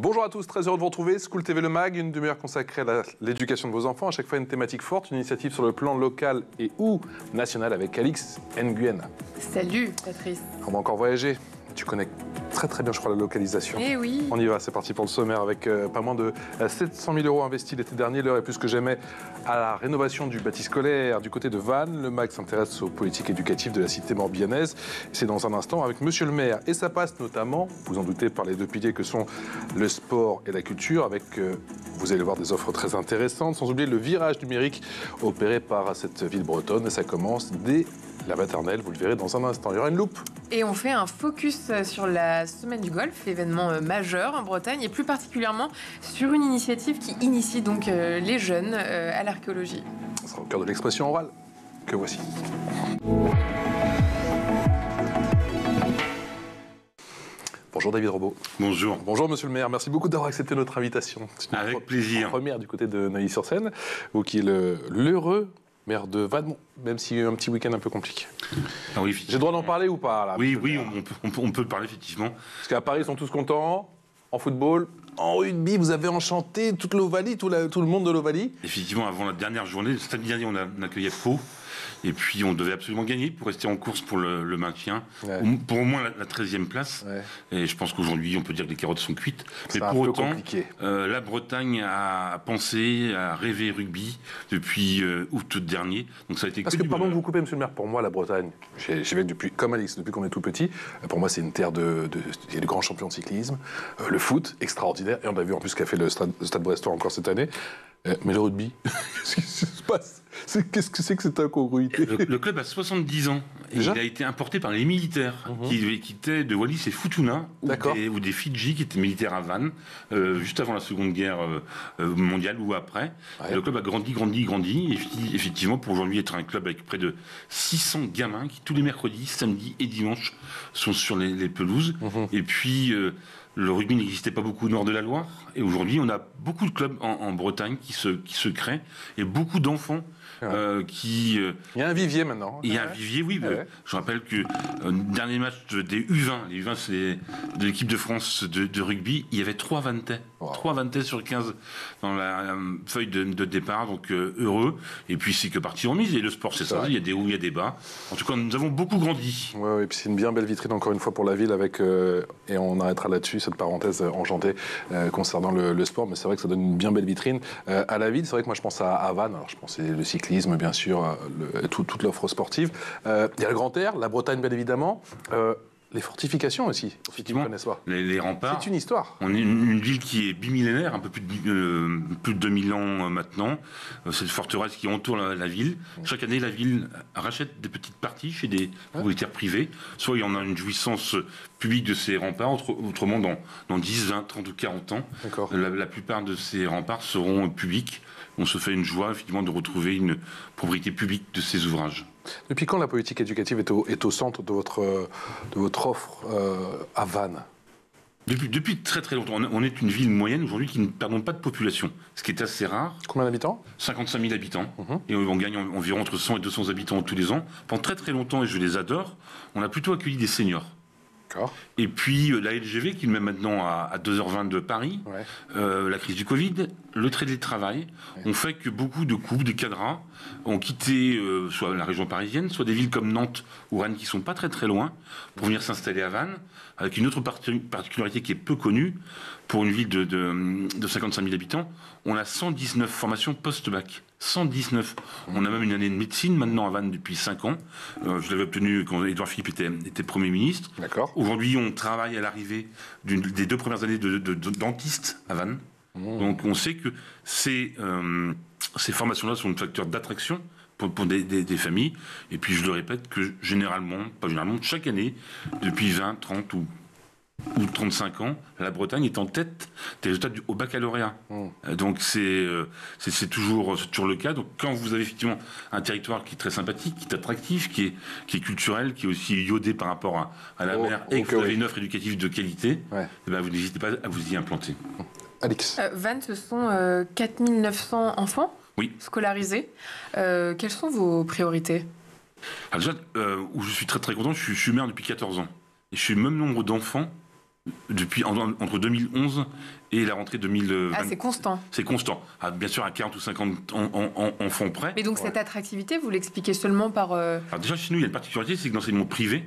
Bonjour à tous, très heureux de vous retrouver. School TV Le Mag, une demi-heure consacrée à l'éducation de vos enfants. À chaque fois une thématique forte, une initiative sur le plan local et ou national avec Alix Nguyen. Salut Patrice. On va encore voyager. Tu connais très bien, je crois, la localisation. Eh oui. On y va, c'est parti pour le sommaire avec pas moins de 700 000 € investis l'été dernier. L'heure est plus que jamais à la rénovation du bâti scolaire du côté de Vannes. Le MAG s'intéresse aux politiques éducatives de la cité morbihannaise. C'est dans un instant avec Monsieur le maire. Et ça passe notamment, vous en doutez, par les deux piliers que sont le sport et la culture, avec, vous allez voir, des offres très intéressantes, sans oublier le virage numérique opéré par cette ville bretonne. Et ça commence dès la maternelle, vous le verrez dans un instant. Il y aura une loupe. Et on fait un focus sur la semaine du golf, événement majeur en Bretagne, et plus particulièrement sur une initiative qui initie donc les jeunes à l'archéologie. Ça sera au cœur de l'expression orale que voici. Bonjour David Robot. Bonjour. Bonjour Monsieur le maire, merci beaucoup d'avoir accepté notre invitation. Avec plaisir. Première du côté de Neuilly-sur-Seine, vous qui êtes l'heureux maire de Vannes, même s'il y a eu un petit week-end un peu compliqué. Ah oui, j'ai le droit d'en parler ou pas là, Oui, on peut parler effectivement. Parce qu'à Paris, ils sont tous contents, en football, en rugby, vous avez enchanté toute l'Ovalie, tout le monde de l'Ovalie. Effectivement, avant la dernière journée, samedi dernier, on accueillait Pau. Et puis, on devait absolument gagner pour rester en course pour le maintien, ouais. Pour au moins la 13e place. Ouais. Et je pense qu'aujourd'hui, on peut dire que les carottes sont cuites. Mais pour autant, la Bretagne a pensé, a rêvé rugby depuis août dernier. Donc ça a été parce que, pardon de vous couper, monsieur le maire, pour moi, la Bretagne, j'y vais depuis, comme Alix, depuis qu'on est tout petit. Pour moi, c'est une terre il y a de grands champions de cyclisme. Le foot, extraordinaire. Et on a vu en plus qu'a fait le stade brestois encore cette année. Mais le rugby, qu'est-ce qui se passe? Qu'est-ce que c'est que cette incongruité? Le club a 70 ans. Et il a été importé par les militaires qui quittaient de Wallis et Futuna ou des Fidji qui étaient militaires à Vannes juste avant la Seconde Guerre mondiale ou après. Ouais. Et le club a grandi. Et effectivement, pour aujourd'hui être un club avec près de 600 gamins qui tous les mercredis, samedis et dimanches sont sur les pelouses. Et puis le rugby n'existait pas beaucoup au nord de la Loire. Et aujourd'hui, on a beaucoup de clubs en Bretagne qui se créent et beaucoup d'enfants. Il y a un vivier maintenant. Il y a un vivier, oui. Ouais. Je rappelle que dernier match des U20, les U20 c'est de l'équipe de France de rugby, il y avait 3 Vantais. Wow. 3 Vantais sur 15 dans la feuille de départ, donc heureux. Et puis c'est que partie remise. Et le sport, c'est ça. Il y a des hauts, il y a des bas. En tout cas, nous avons beaucoup grandi. Oui, et puis c'est une bien belle vitrine encore une fois pour la ville avec et on arrêtera là-dessus cette parenthèse enchantée concernant le sport. Mais c'est vrai que ça donne une bien belle vitrine à la ville. C'est vrai que moi je pense à Vannes. Alors je pense le cyclisme, bien sûr, toute l'offre sportive. Il y a le Grand Air, la Bretagne, bien évidemment. Les fortifications aussi, effectivement, les remparts. C'est une histoire. On est une ville qui est bimillénaire, un peu plus de 2000 ans maintenant. Cette forteresse qui entoure la ville. Chaque année, la ville rachète des petites parties chez des propriétaires privés. Soit il y en a une jouissance publique de ces remparts, autrement dans 10, 20, 30 ou 40 ans. La plupart de ces remparts seront publics. On se fait une joie, effectivement, de retrouver une propriété publique de ces ouvrages. Depuis quand la politique éducative est au centre de votre offre à Vannes? Depuis très très longtemps. On est une ville moyenne aujourd'hui qui ne perdons pas de population, ce qui est assez rare. Combien d'habitants? 55 000 habitants. Et on gagne environ entre 100 et 200 habitants tous les ans. Pendant très très longtemps, et je les adore, on a plutôt accueilli des seniors. Et puis la LGV qui est même maintenant à 2h20 de Paris, la crise du Covid, le télétravail ont fait que beaucoup de couples, de cadres ont quitté soit la région parisienne, soit des villes comme Nantes ou Rennes qui sont pas très très loin pour venir s'installer à Vannes, avec une autre particularité qui est peu connue. Pour une ville de 55 000 habitants, on a 119 formations post-bac. 119. On a même une année de médecine maintenant à Vannes depuis 5 ans. Je l'avais obtenu quand Édouard Philippe était Premier ministre. Aujourd'hui, on travaille à l'arrivée des 2 premières années de dentiste à Vannes. Donc on sait que ces formations-là sont un facteur d'attraction pour des familles. Et puis je le répète que chaque année, depuis 20, 30 ou 35 ans, la Bretagne est en tête des résultats au baccalauréat. Donc c'est toujours le cas. Donc quand vous avez effectivement un territoire qui est très sympathique, qui est attractif, qui est culturel, qui est aussi iodé par rapport à la mer, et que vous avez une offre éducative de qualité, et ben vous n'hésitez pas à vous y implanter. Alix. Vannes, ce sont 4 900 enfants scolarisés. Quelles sont vos priorités? Alors déjà, où je suis très très content, je suis maire depuis 14 ans. Et je suis le même nombre d'enfants entre 2011 et la rentrée 2020. Ah, c'est constant. C'est constant. Ah, bien sûr, à 40 ou 50 enfants près. Mais donc, cette attractivité, vous l'expliquez seulement par... Alors déjà, chez nous, il y a une particularité, c'est que l'enseignement privé,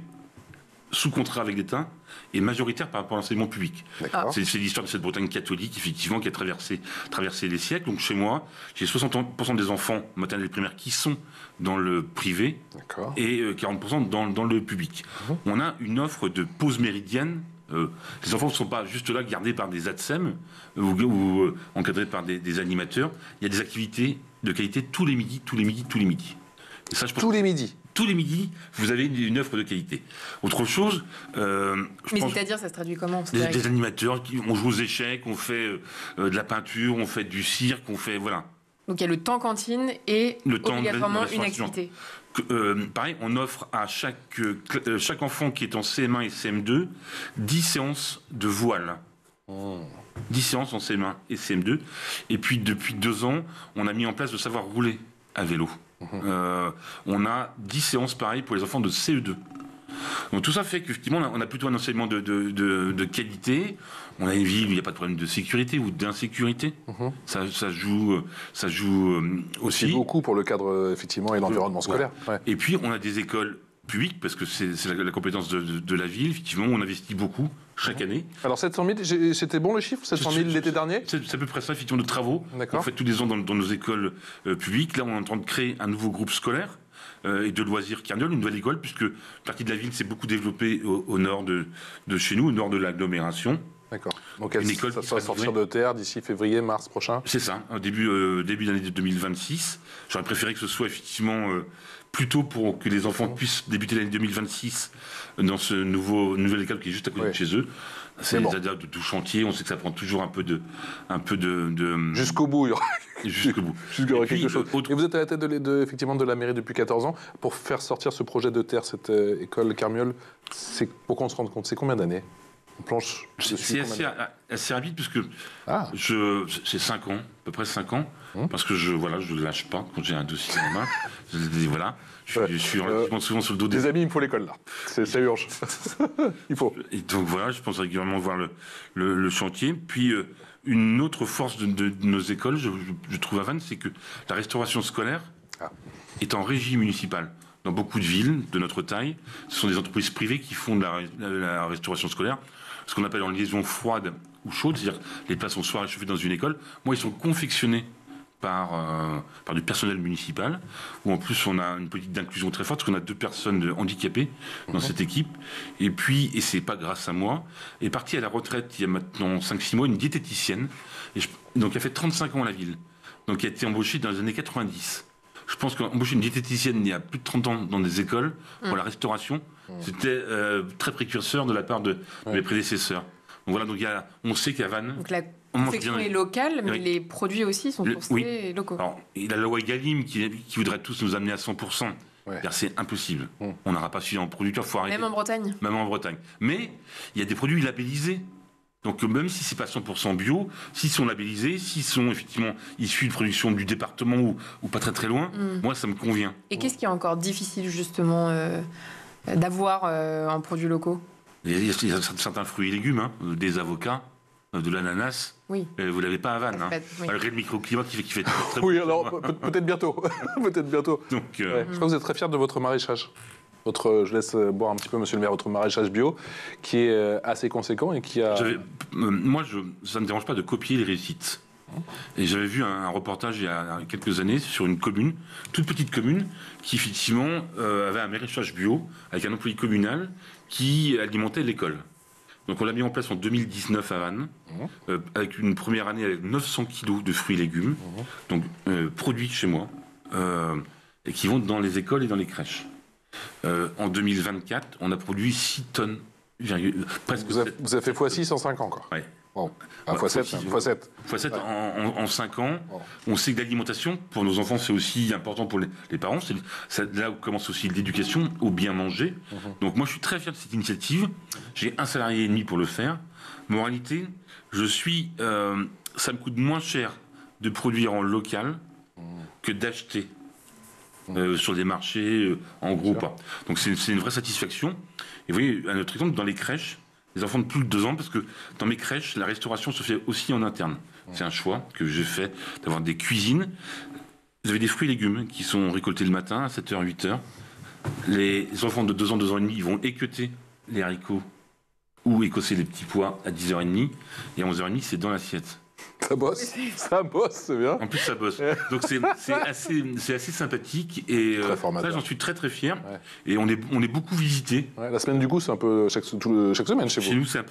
sous contrat avec l'État, est majoritaire par rapport à l'enseignement public. C'est l'histoire de cette Bretagne catholique, effectivement, qui a traversé les siècles. Donc chez moi, j'ai 60% des enfants maternels et primaires qui sont dans le privé et 40% dans le public. On a une offre de pause méridienne. Les enfants ne sont pas juste là gardés par des ATSEM ou encadrés par des animateurs. Il y a des activités de qualité tous les midis. Et ça, je pense tous les midis, vous avez une offre de qualité. Autre chose... Mais c'est-à-dire, ça se traduit comment? Des animateurs, on joue aux échecs, on fait de la peinture, on fait du cirque, on fait... Voilà. Donc il y a le temps cantine et obligatoirement une activité. Pareil, on offre à chaque enfant qui est en CM1 et CM2 10 séances de voile. 10 séances en CM1 et CM2. Et puis depuis 2 ans, on a mis en place le savoir rouler à vélo. On a 10 séances pareilles pour les enfants de CE2. Donc tout ça fait qu'effectivement, on a plutôt un enseignement de qualité. On a une ville où il n'y a pas de problème de sécurité ou d'insécurité. Ça joue aussi. C'est beaucoup pour le cadre, effectivement, et l'environnement scolaire. Ouais. Et puis, on a des écoles publiques, parce que c'est la compétence de la ville. Effectivement, on investit beaucoup chaque année. Alors 700 000, c'était bon le chiffre? 700 000 l'été dernier? C'est à peu près ça, effectivement, de travaux. On fait tous les ans dans nos écoles publiques. Là, on est en train de créer un nouveau groupe scolaire et de loisirs Carniole, une nouvelle école, puisque une partie de la ville s'est beaucoup développée au nord de chez nous, au nord de l'agglomération. D'accord. Donc une école ça va sortir de terre d'ici février, mars prochain? C'est ça, début d'année 2026. J'aurais préféré que ce soit effectivement plutôt pour que les enfants puissent débuter l'année 2026 dans ce nouvelle école qui est juste à côté de chez eux. C'est les adhérents de tout chantier. On sait que ça prend toujours un peu de jusqu'au bout, il y aura jusqu'au bout. Quelque chose. Et vous êtes à la tête effectivement de la mairie depuis 14 ans. Pour faire sortir ce projet de terre, cette école Carmiole, c'est pour qu'on se rende compte, c'est combien d'années? C'est assez rapide puisque c'est 5 ans, à peu près 5 ans, parce que je ne lâche pas quand j'ai un dossier en main. Je suis relativement souvent sur le dos des amis, il me faut l'école là. Ça urge. Il faut. Et donc voilà, je pense régulièrement voir le chantier. Puis une autre force de nos écoles, je trouve à Vannes, c'est que la restauration scolaire est en régie municipale. Dans beaucoup de villes de notre taille, ce sont des entreprises privées qui font de la restauration scolaire, ce qu'on appelle en liaison froide ou chaude, c'est-à-dire les plats sont soit réchauffés dans une école, ils sont confectionnés par du personnel municipal, où en plus on a une politique d'inclusion très forte, parce qu'on a 2 personnes handicapées dans cette équipe, et c'est pas grâce à moi, est partie à la retraite il y a maintenant 5-6 mois, une diététicienne, donc elle fait 35 ans à la ville, donc elle a été embauchée dans les années 90. Je pense qu'embaucher une diététicienne il y a plus de 30 ans dans des écoles pour la restauration, c'était très précurseur de la part de mes prédécesseurs. Donc voilà, on sait qu'à Vannes... Donc la confection est locale, mais les produits aussi sont sourcés locaux. Alors, il y a la loi Egalim qui voudrait tous nous amener à 100%. C'est impossible. On n'aura pas suffisamment de producteurs, il faut arrêter. Même en Bretagne. Mais il y a des produits labellisés. Donc même si c'est pas 100% bio, s'ils sont labellisés, s'ils sont effectivement issus de production du département ou pas très très loin, moi ça me convient. Et qu'est-ce qui est encore difficile justement d'avoir en produits locaux? Il y a certains fruits et légumes, des avocats, de l'ananas. Oui. Vous l'avez pas à Vannes, malgré le microclimat qui fait très oui, alors peut-être bientôt. Peut-être bientôt. Donc, je crois que vous êtes très fiers de votre maraîchage. Je laisse boire un petit peu, monsieur le maire, votre maraîchage bio, qui est assez conséquent et qui a... Moi, ça ne me dérange pas de copier les réussites. Et j'avais vu un reportage il y a quelques années sur une commune, toute petite commune, qui effectivement avait un maraîchage bio avec un employé communal qui alimentait l'école. Donc on l'a mis en place en 2019 à Vannes, avec une première année avec 900 kilos de fruits et légumes, donc produits chez moi, et qui vont dans les écoles et dans les crèches. En 2024, on a produit 6 tonnes. Presque vous avez fait x6 en 5 ans, quoi. Oui. Bon. x7 en 5 ans. On sait que l'alimentation, pour nos enfants, c'est aussi important pour les parents. C'est là où commence aussi l'éducation, au bien manger. Donc moi, je suis très fier de cette initiative. J'ai 1 salarié et demi pour le faire. Moralité, ça me coûte moins cher de produire en local que d'acheter sur des marchés en gros pas. Donc c'est une vraie satisfaction. Et vous voyez, un autre exemple, dans les crèches, les enfants de plus de 2 ans, parce que dans mes crèches, la restauration se fait aussi en interne. C'est un choix que j'ai fait, d'avoir des cuisines. Vous avez des fruits et légumes qui sont récoltés le matin à 7h, 8h. Les enfants de 2 ans, 2 ans et demi, ils vont équeuter les haricots ou écosser les petits pois à 10h30. Et à 11h30, c'est dans l'assiette. Ça bosse, c'est bien. En plus, ça bosse. Donc c'est assez sympathique et ça, j'en suis très très fier. Ouais. Et on est beaucoup visité. Ouais, la semaine du goût, c'est un peu chaque semaine chez vous. Chez nous, c'est un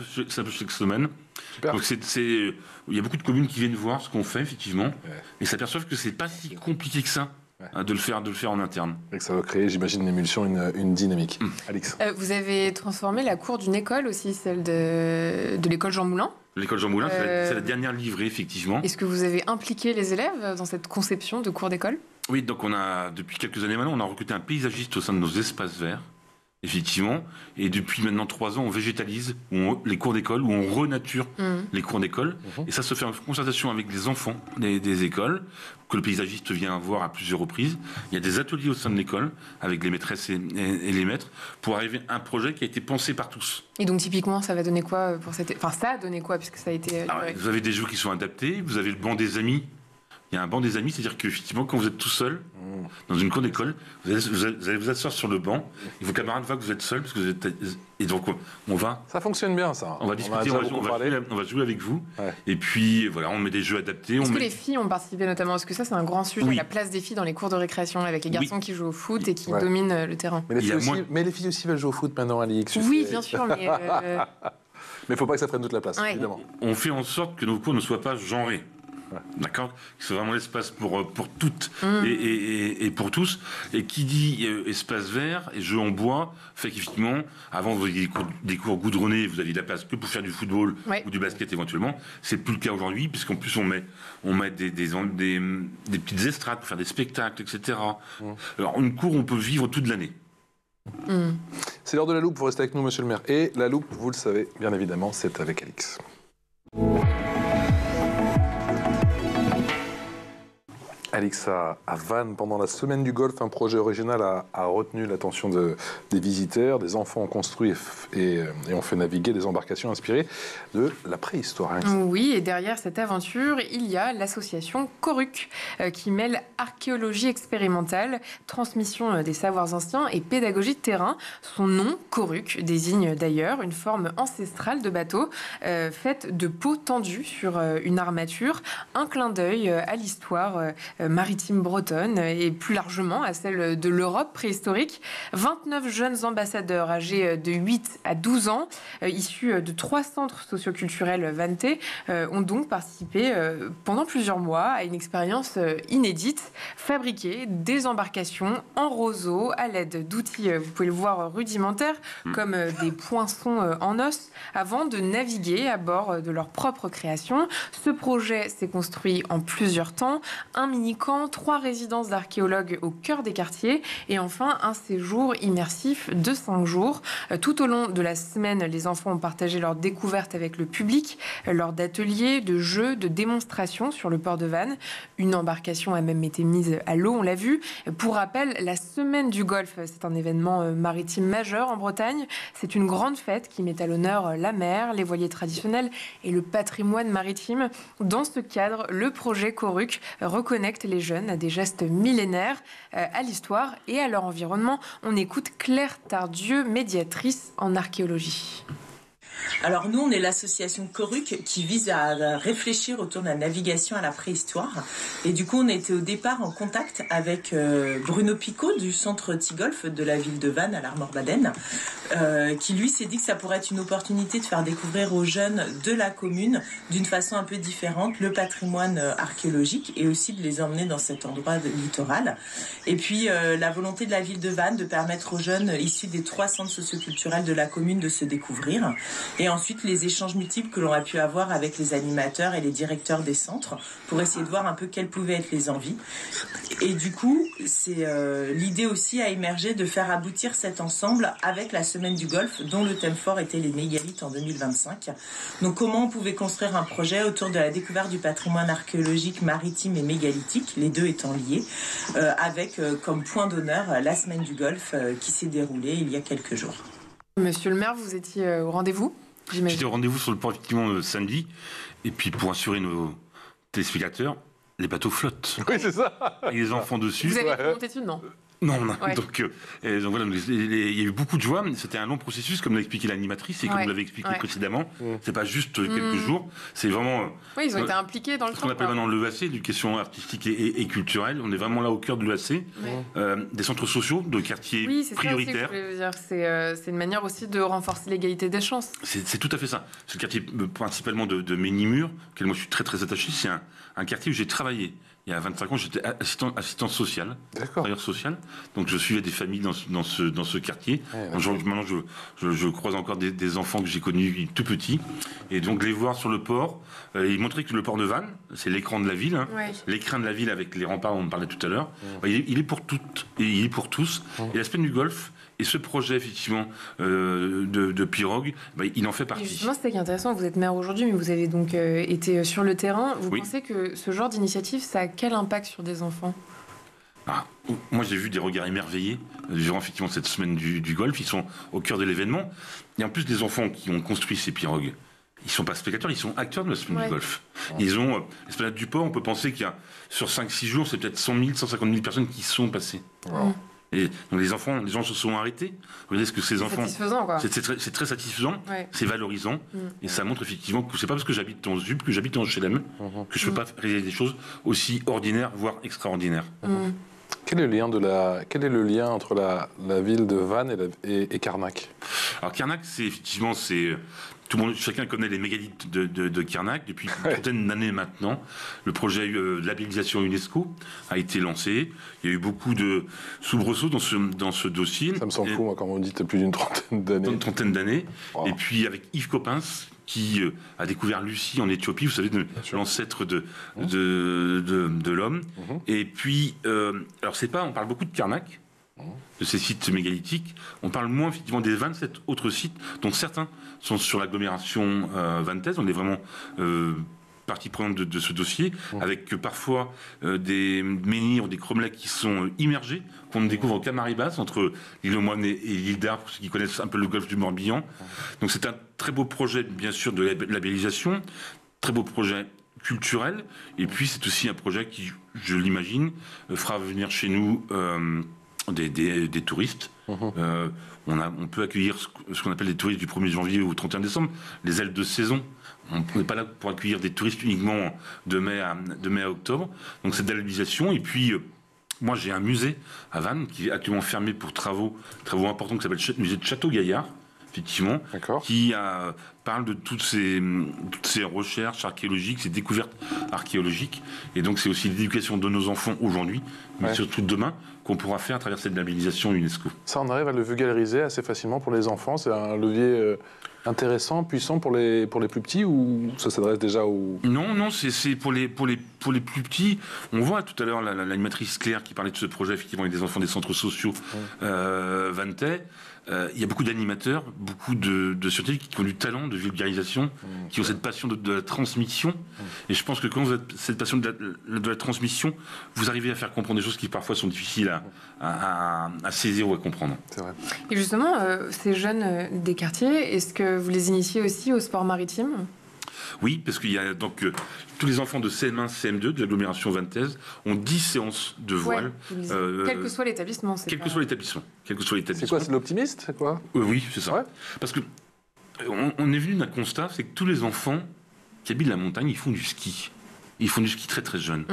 peu chaque semaine. Super. Donc il y a beaucoup de communes qui viennent voir ce qu'on fait effectivement, et s'aperçoivent que c'est pas si compliqué que ça. De le faire en interne. Et que ça va créer, j'imagine, une émulsion, une dynamique. Alix. Vous avez transformé la cour d'une école aussi, celle de l'école Jean Moulin. L'école Jean Moulin, c'est la dernière livrée, effectivement. Est-ce que vous avez impliqué les élèves dans cette conception de cours d'école ? Oui, donc depuis quelques années maintenant, on a recruté un paysagiste au sein de nos espaces verts. Effectivement, et depuis maintenant 3 ans, on végétalise les cours d'école, où on renature les cours d'école, et ça se fait en concertation avec les enfants des écoles, que le paysagiste vient voir à plusieurs reprises. Il y a des ateliers au sein de l'école, avec les maîtresses et les maîtres, pour arriver à un projet qui a été pensé par tous. Et donc typiquement, ça va donner quoi pour cette... Enfin, ça a donné quoi, puisque ça a été... Vous avez des jeux qui sont adaptés, vous avez le banc des amis. Il y a un banc des amis, c'est-à-dire qu'effectivement, quand vous êtes tout seul, dans une cour d'école, vous allez vous asseoir sur le banc, et vos camarades voient que vous êtes seul, parce que vous êtes... Et donc, on va... Ça fonctionne bien, ça. On va discuter, on va jouer avec vous, et puis, voilà, on met des jeux adaptés. Est-ce que les filles ont participé notamment ? Parce que ça, c'est un grand sujet, la place des filles dans les cours de récréation, avec les garçons qui jouent au foot et qui dominent le terrain. Mais les filles aussi veulent jouer au foot maintenant, Alix. Oui, bien sûr, mais... Mais il ne faut pas que ça prenne toute la place, évidemment. On fait en sorte que nos cours ne soient pas genrés. D'accord, c'est vraiment l'espace pour toutes et pour tous. Et qui dit espace vert et jeux en bois fait qu'effectivement, avant vous aviez des cours goudronnés, vous aviez de la place que pour faire du football ou du basket éventuellement. C'est plus le cas aujourd'hui, puisqu'en plus on met des petites estrades pour faire des spectacles, etc. Alors une cour, on peut vivre toute l'année. C'est l'heure de la loupe, vous restez avec nous, monsieur le maire. Et la loupe, vous le savez, bien évidemment, c'est avec Alix. Alix, à Vannes, pendant la semaine du golf, un projet original a retenu l'attention des visiteurs. Des enfants ont construit et ont fait naviguer des embarcations inspirées de la préhistoire. Oui, et derrière cette aventure, il y a l'association Coruc, qui mêle archéologie expérimentale, transmission des savoirs anciens et pédagogie de terrain. Son nom, Coruc, désigne d'ailleurs une forme ancestrale de bateau, faite de peau tendue sur une armature, un clin d'œil à l'histoire maritime bretonne et plus largement à celle de l'Europe préhistorique. 29 jeunes ambassadeurs âgés de 8 à 12 ans, issus de 3 centres socioculturels vannetais, ont donc participé pendant plusieurs mois à une expérience inédite, fabriquer des embarcations en roseau à l'aide d'outils, vous pouvez le voir, rudimentaires, comme des poinçons en os, avant de naviguer à bord de leur propre création. Ce projet s'est construit en plusieurs temps, un mini-camp, 3 résidences d'archéologues au cœur des quartiers et enfin un séjour immersif de 5 jours. Tout au long de la semaine, les enfants ont partagé leurs découvertes avec le public lors d'ateliers, de jeux, de démonstrations sur le port de Vannes. Une embarcation a même été mise à l'eau, on l'a vu. Pour rappel, la semaine du Golfe, c'est un événement maritime majeur en Bretagne. C'est une grande fête qui met à l'honneur la mer, les voiliers traditionnels et le patrimoine maritime. Dans ce cadre, le projet Coruc reconnecte les jeunes à des gestes millénaires, à l'histoire et à leur environnement. On écoute Claire Tardieu, médiatrice en archéologie. Alors nous, on est l'association Coruc qui vise à réfléchir autour de la navigation à la préhistoire. Et du coup, on était au départ en contact avec Bruno Picot du centre Tigolf de la ville de Vannes à l'Armor-Baden, qui lui s'est dit que ça pourrait être une opportunité de faire découvrir aux jeunes de la commune d'une façon un peu différente le patrimoine archéologique et aussi de les emmener dans cet endroit littoral. Et puis la volonté de la ville de Vannes de permettre aux jeunes issus des 3 centres socioculturels de la commune de se découvrir. Et ensuite, les échanges multiples que l'on a pu avoir avec les animateurs et les directeurs des centres pour essayer de voir un peu quelles pouvaient être les envies. Et du coup, c'est l'idée aussi a émergé de faire aboutir cet ensemble avec la Semaine du Golfe, dont le thème fort était les mégalithes en 2025. Donc, comment on pouvait construire un projet autour de la découverte du patrimoine archéologique maritime et mégalithique, les deux étant liés, avec comme point d'honneur la Semaine du Golfe qui s'est déroulée il y a quelques jours. Monsieur le maire, vous étiez au rendez-vous ? J'étais au rendez-vous sur le port, effectivement, samedi. Et puis, pour assurer nos téléspectateurs, les bateaux flottent. Oui, c'est ça. Avec les enfants dessus. Vous avez monté dessus, non? Non, Ouais. donc voilà, il y a eu beaucoup de joie. C'était un long processus, comme l'a expliqué l'animatrice et comme vous l'avez expliqué précédemment. C'est pas juste quelques jours, c'est vraiment. Oui, ils ont été impliqués dans le ce qu'on appelle maintenant l'EAC, l'éducation artistique et culturelle. On est vraiment là au cœur de l'EAC, des centres sociaux, de quartiers prioritaires. C'est une manière aussi de renforcer l'égalité des chances. C'est tout à fait ça. C'est le quartier principalement de Ménimur, auquel moi je suis très très attaché. C'est un quartier où j'ai travaillé. Il y a 25 ans, j'étais assistant social, travailleur social. Donc, je suivais des familles dans ce quartier. Maintenant, je croise encore des enfants que j'ai connus tout petits. Et donc, les voir sur le port, ils montraient que le port de Vannes, c'est l'écran de la ville. L'écran de la ville avec les remparts, on en parlait tout à l'heure. Il est pour toutes et il est pour tous. Et la semaine du golf, et ce projet, effectivement, de pirogue, il en fait partie. Et justement, c'est qui est intéressant. Vous êtes maire aujourd'hui, mais vous avez donc été sur le terrain. Vous pensez que ce genre d'initiative, ça a quel impact sur des enfants? Moi, j'ai vu des regards émerveillés durant, effectivement, cette semaine du golf. Ils sont au cœur de l'événement. Et en plus, des enfants qui ont construit ces pirogues, ils ne sont pas spectateurs, ils sont acteurs de la semaine du golf. Ils ont l'esplanade du port, on peut penser qu'il y a, sur 5-6 jours, c'est peut-être 100 000, 150 000 personnes qui sont passées. Et donc les gens se sont arrêtés. Regardez ce que ces enfants. Satisfaisant, quoi. C'est très satisfaisant, c'est valorisant, et ça montre effectivement que c'est pas parce que j'habite en ZUP, que j'habite en HLM, que je peux pas réaliser des choses aussi ordinaires, voire extraordinaires. Quel est le lien entre la ville de Vannes et Carnac? Alors Carnac, effectivement, tout le monde, chacun connaît les mégalithes de Carnac depuis une trentaine d'années maintenant. Le projet de labellisation UNESCO a été lancé. Il y a eu beaucoup de soubresauts dans ce dossier. Ça me semble fou, moi, quand on dit plus d'une trentaine d'années. Une trentaine d'années. Wow. Et puis avec Yves Coppens, qui a découvert Lucie en Éthiopie, vous savez, l'ancêtre de l'homme. Et puis, alors on parle beaucoup de Carnac, de ces sites mégalithiques. On parle moins effectivement des 27 autres sites, dont certains sont sur l'agglomération vantaise. On est vraiment partie prenante de ce dossier, avec parfois des menhirs ou des cromlechs qui sont immergés, qu'on ne découvre qu'à marée basse, entre l'île aux Moines et l'île d'Arc, pour ceux qui connaissent un peu le golfe du Morbihan. Donc c'est un très beau projet, bien sûr, de labellisation, très beau projet culturel, et puis c'est aussi un projet qui, je l'imagine, fera venir chez nous des touristes. On peut accueillir ce qu'on appelle des touristes du 1er janvier au 31 décembre, les ailes de saison. On n'est pas là pour accueillir des touristes uniquement de mai à octobre. Donc cette labellisation, et puis moi j'ai un musée à Vannes qui est actuellement fermé pour travaux importants, qui s'appelle le musée de Château-Gaillard, effectivement, qui parle de toutes ces recherches archéologiques, ces découvertes archéologiques. Et donc c'est aussi l'éducation de nos enfants aujourd'hui, mais surtout demain, qu'on pourra faire à travers cette labellisation UNESCO. Ça, on arrive à le vulgariser assez facilement pour les enfants. C'est un levier intéressant, puissant pour les plus petits, ou ça s'adresse déjà aux... Non, c'est pour les plus petits. On voit tout à l'heure l'animatrice Claire qui parlait de ce projet, effectivement, avec des enfants des centres sociaux vantais. Il y a beaucoup d'animateurs, beaucoup de scientifiques qui ont du talent de vulgarisation, qui ont cette passion de la transmission. Et je pense que quand vous avez cette passion de la transmission, vous arrivez à faire comprendre des choses qui parfois sont difficiles à saisir ou à comprendre. C'est vrai. Et justement, ces jeunes des quartiers, est-ce que vous les initiez aussi au sport maritime ? Oui, parce qu'il y a donc tous les enfants de CM1, CM2 de l'agglomération vantaise ont 10 séances de voile. Quel que soit l'établissement. Quel que soit l'établissement. C'est quoi, c'est l'optimiste, c'est quoi? Oui, c'est ça. Parce que on est venu d'un constat, c'est que tous les enfants qui habitent la montagne, ils font du ski. Ils font du ski très très jeunes.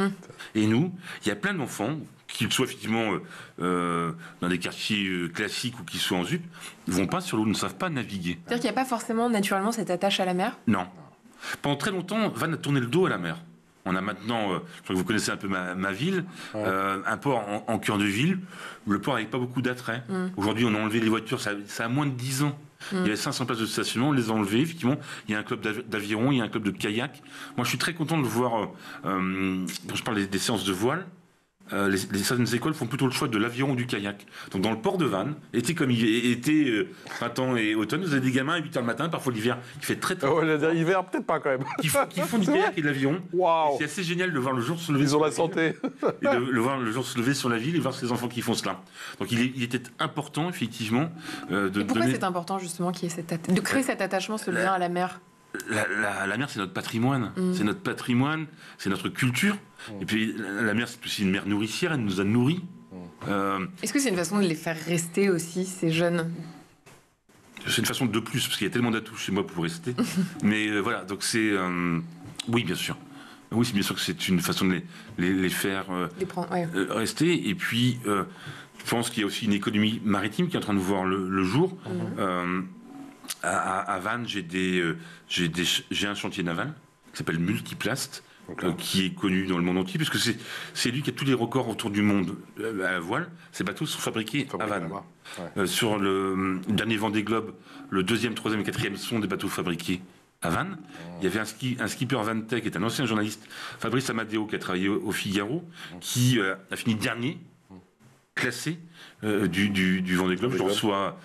Et nous, il y a plein d'enfants, qu'ils soient effectivement dans des quartiers classiques ou qu'ils soient en ZUP, ne vont pas sur l'eau, ne savent pas naviguer. C'est-à-dire qu'il n'y a pas forcément naturellement cette attache à la mer? Non. Pendant très longtemps, Vannes a tourné le dos à la mer. On a maintenant, je crois que vous connaissez un peu ma ville, un port en cœur de ville. Le port n'avait pas beaucoup d'attrait. Aujourd'hui, on a enlevé les voitures, ça a moins de 10 ans. Il y avait 500 places de stationnement, on les a enlevées, effectivement. Il y a un club d'aviron, il y a un club de kayak. Moi, je suis très content de voir, quand je parle des séances de voile, certaines écoles font plutôt le choix de l'aviron ou du kayak. Donc dans le port de Vannes, printemps et automne, vous avez des gamins à 8h le matin, parfois l'hiver, qui fait très Oh, l'hiver, peut-être pas quand même. qui font du kayak et de l'aviron. Waouh. C'est assez génial de voir le jour se lever. Ils ont la santé. Et de voir le jour se lever sur la ville et voir ces enfants qui font cela. Donc il était important, effectivement, de Et pourquoi donner... c'est important, justement, de créer cet attachement, ce lien à la mer? La mer, c'est notre patrimoine. C'est notre patrimoine, c'est notre culture. Et puis, la mer, c'est aussi une mer nourricière. Elle nous a nourris. Est-ce que c'est une façon de les faire rester aussi, ces jeunes? C'est une façon de plus, parce qu'il y a tellement d'atouts chez moi pour rester. Mais voilà, donc c'est... oui, bien sûr. Oui, c'est bien sûr que c'est une façon de les faire rester. Et puis, je pense qu'il y a aussi une économie maritime qui est en train de voir le jour. À Vannes, j'ai un chantier naval qui s'appelle Multiplast, qui est connu dans le monde entier, puisque c'est lui qui a tous les records autour du monde à la voile. Ces bateaux sont fabriqués à Vannes. Sur le dernier Vendée Globe, le 2e, 3e et 4e sont des bateaux fabriqués à Vannes. Il y avait un skipper Vantech, qui est un ancien journaliste, Fabrice Amadeo, qui a travaillé au Figaro, qui a fini dernier, classé du Vendée Globe. Je le reçois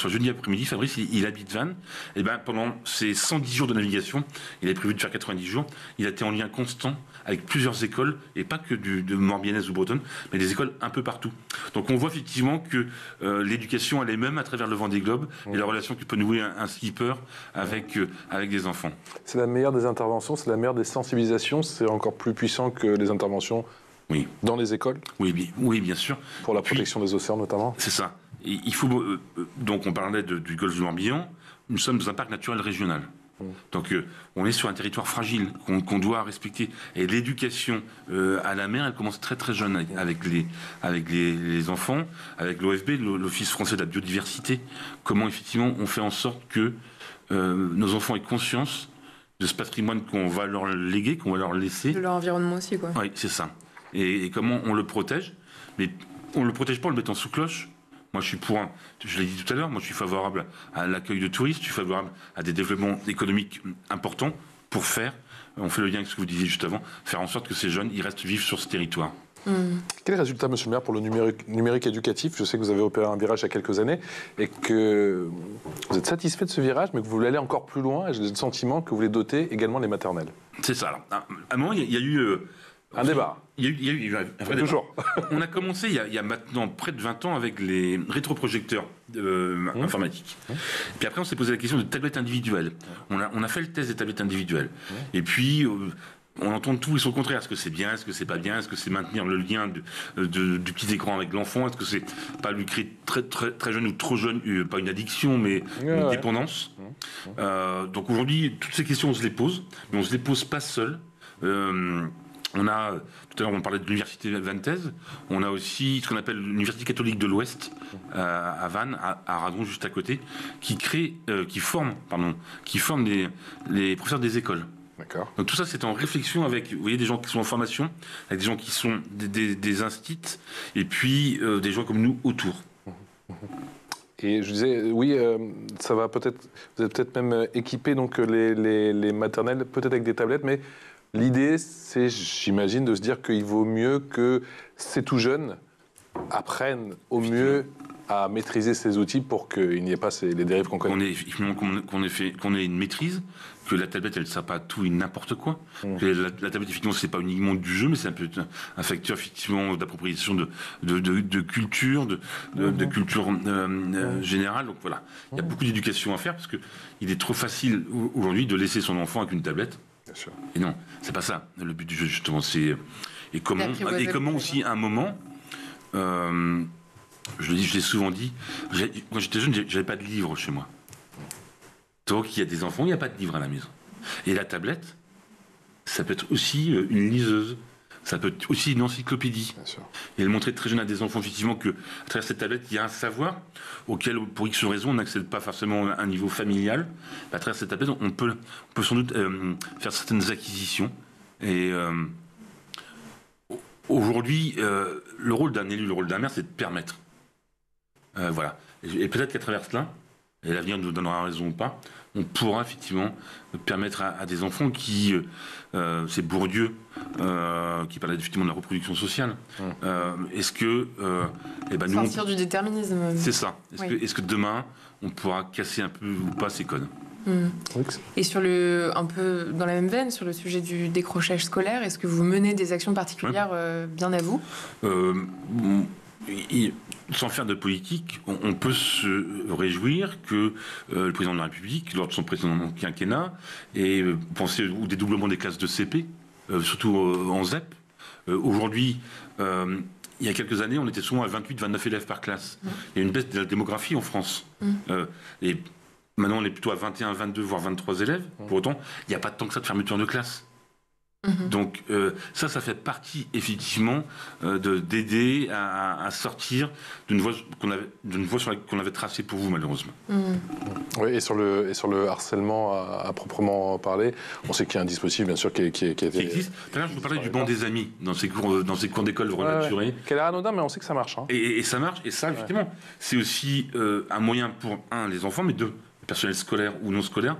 jeudi après-midi. Fabrice, il habite Vannes. Et ben, pendant ces 110 jours de navigation, il avait prévu de faire 90 jours. Il a été en lien constant avec plusieurs écoles, et pas que de Morbihannaise ou Bretonne, mais des écoles un peu partout. Donc on voit effectivement que l'éducation, elle est même à travers le Vendée Globe, et la relation que peut nouer un skipper avec des enfants. C'est la meilleure des interventions, c'est la meilleure des sensibilisations, c'est encore plus puissant que les interventions dans les écoles. Oui, bien sûr. Pour la protection des océans notamment. C'est ça. Et il faut donc on parlait du golfe du Morbihan. Nous sommes dans un parc naturel régional. Donc on est sur un territoire fragile qu'on doit respecter. Et l'éducation à la mer, elle commence très très jeune avec les enfants, avec l'OFB, l'Office français de la biodiversité. Comment effectivement on fait en sorte que nos enfants aient conscience de ce patrimoine qu'on va leur léguer, qu'on va leur laisser. De leur environnement aussi, quoi. Oui, c'est ça. Et comment on le protège. Mais on ne le protège pas en le mettant sous cloche. Moi, je l'ai dit tout à l'heure, moi je suis favorable à l'accueil de touristes, je suis favorable à des développements économiques importants pour on fait le lien avec ce que vous disiez juste avant, faire en sorte que ces jeunes, ils restent vivre sur ce territoire. Quel est le résultat, monsieur le maire, pour le numérique éducatif? Je sais que vous avez opéré un virage il y a quelques années et que vous êtes satisfait de ce virage, mais que vous voulez aller encore plus loin, et j'ai le sentiment que vous voulez doter également les maternelles. C'est ça. Alors, à un moment, il y a eu... un débat. Il y a eu un vrai débat. Toujours. On a commencé il y a maintenant près de 20 ans avec les rétroprojecteurs informatiques. Puis après, on s'est posé la question de tablettes individuelles. On a fait le test des tablettes individuelles. Et puis, on entend tout et son contraire. Est-ce que c'est bien? Est-ce que c'est pas bien? Est-ce que c'est maintenir le lien du petit écran avec l'enfant? Est-ce que c'est pas lui créer très, très, très jeune ou trop jeune, pas une addiction, mais une dépendance? Donc aujourd'hui, toutes ces questions, on se les pose, mais on se les pose pas seul. Tout à l'heure, on parlait de l'université vantaise. On a aussi ce qu'on appelle l'université catholique de l'Ouest à Vannes, à Aragon, juste à côté, qui forme les professeurs des écoles. D'accord. Donc tout ça, c'est en réflexion avec, vous voyez, des gens qui sont en formation, avec des gens qui sont des instituts, et puis des gens comme nous autour. Et je disais, oui, ça va peut-être, vous êtes peut-être même équipé donc les maternelles, peut-être avec des tablettes, mais l'idée, c'est, j'imagine, de se dire qu'il vaut mieux que ces tout jeunes apprennent au mieux à maîtriser ces outils pour qu'il n'y ait pas les dérives qu'on connaît. Qu'on ait une maîtrise, que la tablette, elle ne sert pas à tout et n'importe quoi. Que la tablette, effectivement, c'est pas uniquement du jeu, mais c'est un facteur, effectivement, d'appropriation de culture, de culture générale. Donc voilà, il y a beaucoup d'éducation à faire parce qu'il est trop facile aujourd'hui de laisser son enfant avec une tablette. Bien sûr. Et non, c'est pas ça. Le but du jeu, justement, c'est... Et comment aussi, à un moment... je l'ai souvent dit, quand j'étais jeune, j'avais pas de livre chez moi. Donc il y a des enfants, il n'y a pas de livre à la maison. Et la tablette, ça peut être aussi une liseuse, ça peut être aussi une encyclopédie. Bien sûr. Et le montrer très jeune à des enfants, effectivement, qu'à travers cette tablette, il y a un savoir auquel, pour X raisons, on n'accède pas forcément à un niveau familial. À travers cette tablette, on peut sans doute faire certaines acquisitions. Et aujourd'hui, le rôle d'un élu, le rôle d'un maire, c'est de permettre. Voilà. Et peut-être qu'à travers cela, et l'avenir nous donnera raison ou pas, on pourra effectivement permettre à des enfants qui, c'est Bourdieu qui parlait effectivement de la reproduction sociale. Est-ce que nous, sortir du déterminisme. C'est ça. Est-ce que demain on pourra casser un peu ou pas ces codes? Et un peu dans la même veine, sur le sujet du décrochage scolaire, est-ce que vous menez des actions particulières bien à vous? Sans faire de politique, on peut se réjouir que le président de la République, lors de son précédent quinquennat, ait pensé au dédoublement des classes de CP, surtout en ZEP. Aujourd'hui, il y a quelques années, on était souvent à 28-29 élèves par classe. Il y a une baisse de la démographie en France. Et maintenant, on est plutôt à 21, 22, voire 23 élèves. Pour autant, il n'y a pas tant que ça de fermeture de classe. Donc ça fait partie effectivement d'aider à sortir d'une voie qu'on avait tracée pour vous malheureusement. Oui, et sur le harcèlement à proprement parler, on sait qu'il y a un dispositif bien sûr qui existe. Tout à l'heure, je vous parlais du banc des amis dans ces cours d'école renaturés. Qui a l'air anodin, mais on sait que ça marche. Et ça marche. Et ça, effectivement, c'est aussi un moyen pour les enfants, mais deux. Personnel scolaire ou non scolaire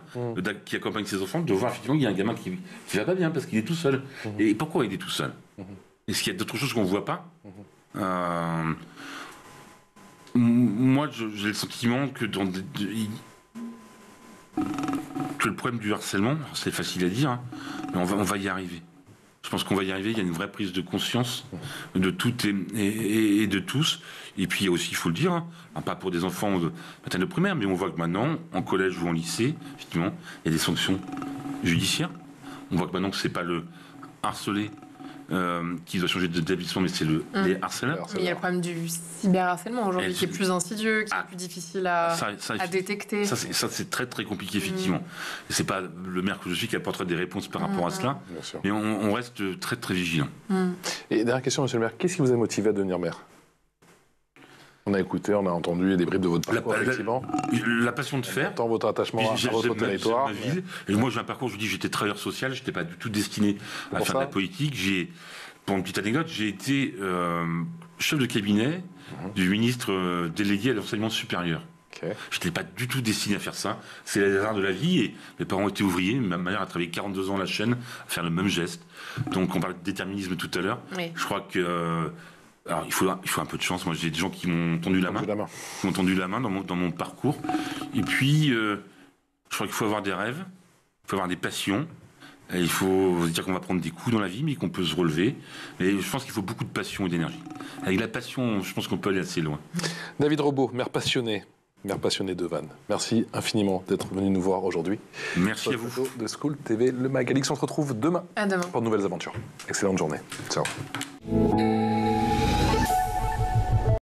qui accompagne ses enfants, de voir effectivement qu'il y a un gamin qui va pas bien parce qu'il est tout seul. Et pourquoi il est tout seul? Est-ce qu'il y a d'autres choses qu'on ne voit pas? Moi, j'ai le sentiment que le problème du harcèlement, c'est facile à dire, mais on va y arriver. Je pense qu'on va y arriver. Il y a une vraie prise de conscience de toutes et de tous. Et puis, il y a aussi, il faut le dire, pas pour des enfants de maternelle primaire, mais on voit que maintenant, en collège ou en lycée, effectivement, il y a des sanctions judiciaires. On voit que maintenant, c'est pas le harcelé qui doit changer d'établissement, mais c'est les harceleurs. Mais il y a le problème du cyberharcèlement aujourd'hui qui est plus insidieux, qui est plus difficile à détecter. Ça, c'est très très compliqué, effectivement. Et c'est pas le maire que je suis qui apportera des réponses par rapport à cela, mais on reste très très vigilant. Et dernière question, monsieur le maire, qu'est-ce qui vous a motivé à devenir maire? On a écouté, on a entendu des bribes de votre parcours, effectivement. La passion de faire. Tant votre attachement à votre territoire. Ma ville. Et moi, j'ai un parcours, je vous dis, j'étais travailleur social, je n'étais pas du tout destiné à faire de la politique. Pour une petite anecdote, j'ai été chef de cabinet du ministre délégué à l'enseignement supérieur. Je n'étais pas du tout destiné à faire ça. C'est les hasards de la vie. Et mes parents étaient ouvriers. Ma mère a travaillé 42 ans à la chaîne à faire le même geste. Donc, on parlait de déterminisme tout à l'heure. Oui. Je crois que... Alors, il faut un peu de chance. Moi, j'ai des gens qui m'ont tendu la main. Qui m'ont tendu la main dans mon parcours. Et puis, je crois qu'il faut avoir des rêves. Il faut avoir des passions. Et il faut se dire qu'on va prendre des coups dans la vie, mais qu'on peut se relever. Mais je pense qu'il faut beaucoup de passion et d'énergie. Avec la passion, je pense qu'on peut aller assez loin. David Robaud, maire passionné de Vannes. Merci infiniment d'être venu nous voir aujourd'hui. Merci à vous. De School TV, le Mag. Alix, on se retrouve demain. À demain. Pour de nouvelles aventures. Excellente journée. Ciao.